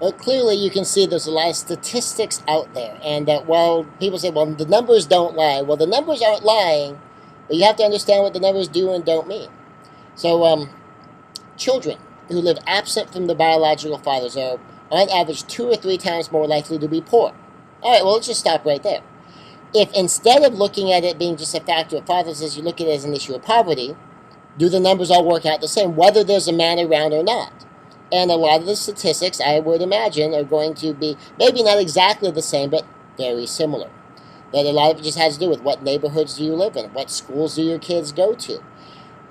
Well, clearly you can see there's a lot of statistics out there, and that while people say, well, the numbers don't lie. Well, the numbers aren't lying, but you have to understand what the numbers do and don't mean. So, children who live absent from the biological fathers are, on average, 2 or 3 times more likely to be poor. All right, well, let's just stop right there. If instead of looking at it being just a factor of fathers, as you look at it as an issue of poverty, do the numbers all work out the same, whether there's a man around or not? And a lot of the statistics, I would imagine, are going to be maybe not exactly the same, but very similar. That a lot of it just has to do with what neighborhoods do you live in, what schools do your kids go to.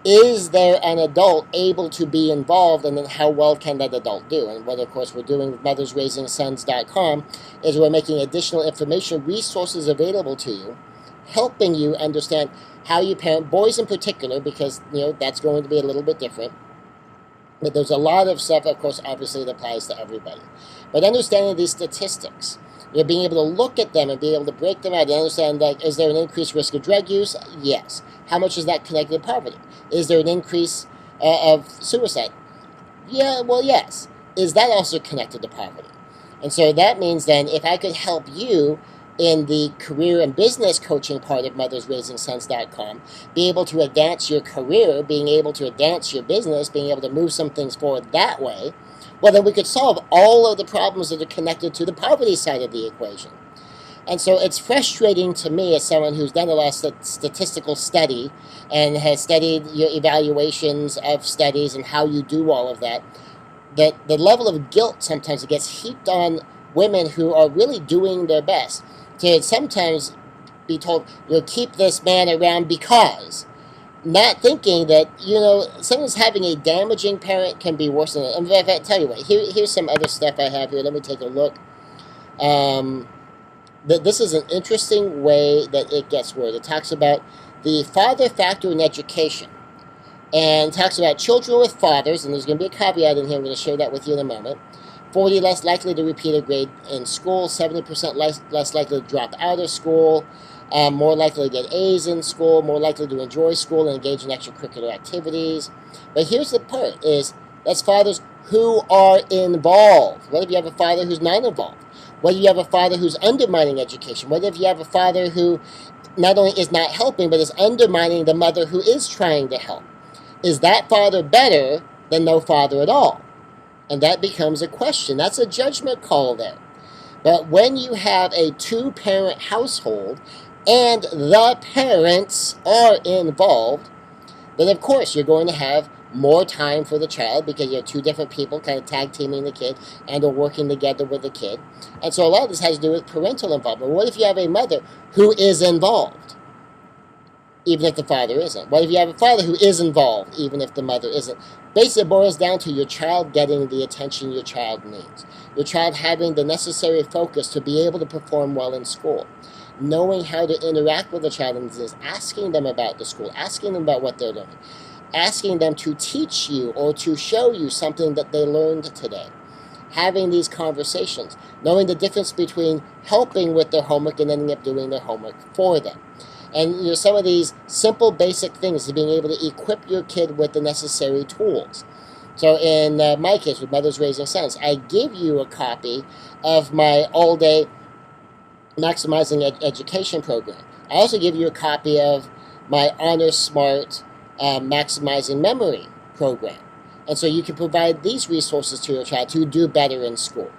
Is there an adult able to be involved, and then how well can that adult do? And what, of course, we're doing with mothersraizingsons.com is we're making additional information resources available to you, helping you understand how you parent boys in particular, because that's going to be a little bit different. But there's a lot of stuff, of course, obviously that applies to everybody. But understanding these statistics, being able to look at them and be able to break them out and understand, like, is there an increased risk of drug use? Yes. How much is that connected to poverty? Is there an increase of suicide? Yeah, well, yes. Is that also connected to poverty? And so that means then if I could help you in the career and business coaching part of mothersraizingsons.com, be able to advance your career, being able to advance your business, being able to move some things forward that way, well, then we could solve all of the problems that are connected to the poverty side of the equation. And so it's frustrating to me as someone who's done a lot of statistical study and has studied your evaluations of studies and how you do all of that, that the level of guilt sometimes gets heaped on women who are really doing their best to sometimes be told, keep this man around because, not thinking that, someone's having a damaging parent can be worse than it. In fact, I tell you what, here's some other stuff I have here. Let me take a look. This is an interesting way that it gets worded. It talks about the father factor in education. And talks about children with fathers, and there's going to be a caveat in here. I'm going to share that with you in a moment. 40 less likely to repeat a grade in school, 70% less likely to drop out of school, more likely to get A's in school, more likely to enjoy school and engage in extracurricular activities. But here's the part, that's fathers who are involved. What if you have a father who's not involved? What if you have a father who's undermining education? What if you have a father who not only is not helping, but is undermining the mother who is trying to help? Is that father better than no father at all? And that becomes a question. That's a judgment call there. But when you have a two-parent household and the parents are involved, then of course you're going to have more time for the child because you have two different people kind of tag teaming the kid and or working together with the kid. And so a lot of this has to do with parental involvement. What if you have a mother who is involved, even if the father isn't? What if you have a father who is involved, even if the mother isn't? Basically, it boils down to your child getting the attention your child needs. Your child having the necessary focus to be able to perform well in school. Knowing how to interact with the child and just asking them about the school, asking them about what they're learning, asking them to teach you or to show you something that they learned today. Having these conversations, knowing the difference between helping with their homework and ending up doing their homework for them. And some of these simple, basic things to being able to equip your kid with the necessary tools. So in my case, with Mothers Raising Sons, I give you a copy of my all-day Maximizing Education program. I also give you a copy of my Honor Smart Maximizing Memory program. And so you can provide these resources to your child to do better in school.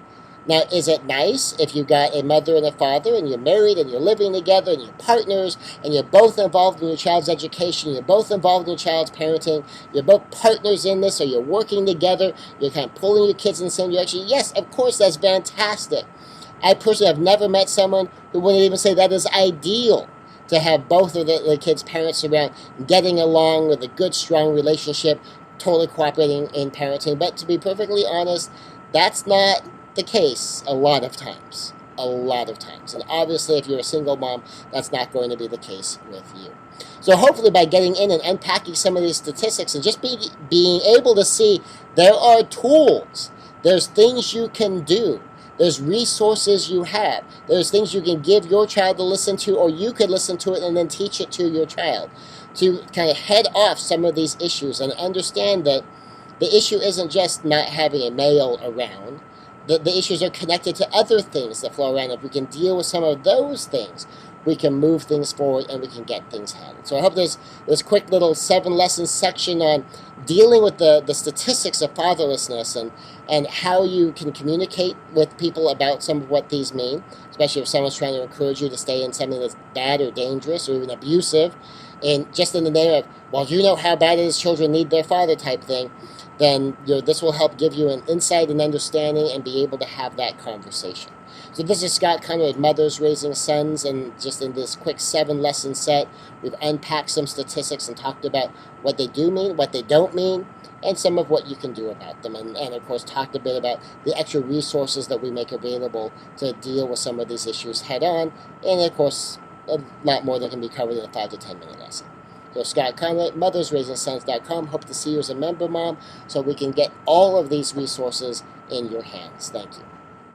Now, is it nice if you've got a mother and a father and you're married and you're living together and you're partners and you're both involved in your child's education, you're both involved in your child's parenting, you're both partners in this, or you're working together, you're kind of pulling your kids in the same direction? Yes, of course, that's fantastic. I personally have never met someone who wouldn't even say that is ideal, to have both of the kids' parents around, getting along with a good, strong relationship, totally cooperating in parenting. But to be perfectly honest, that's not the case a lot of times. And obviously, if you're a single mom, that's not going to be the case with you. So hopefully by getting in and unpacking some of these statistics and just being able to see there are tools, there's things you can do, there's resources you have, there's things you can give your child to listen to, or you could listen to it and then teach it to your child, to kind of head off some of these issues and understand that the issue isn't just not having a male around. the issues are connected to other things that flow around. If we can deal with some of those things, we can move things forward and we can get things handled. So I hope there's this quick little 7-lesson section on dealing with the statistics of fatherlessness and how you can communicate with people about some of what these mean, especially if someone's trying to encourage you to stay in something that's bad or dangerous or even abusive, and just in the name of, well, you know how bad it is, children need their father type thing, then this will help give you an insight and understanding and be able to have that conversation. So this is Scott Conroy, Mothers Raising Sons, and just in this quick 7-lesson set, we've unpacked some statistics and talked about what they do mean, what they don't mean, and some of what you can do about them. And of course, talked a bit about the extra resources that we make available to deal with some of these issues head on, and of course, a lot more that can be covered in a 5 to 10 minute lesson. So Scott Conroy, mothersraisingsons.com. Hope to see you as a member, Mom, so we can get all of these resources in your hands. Thank you.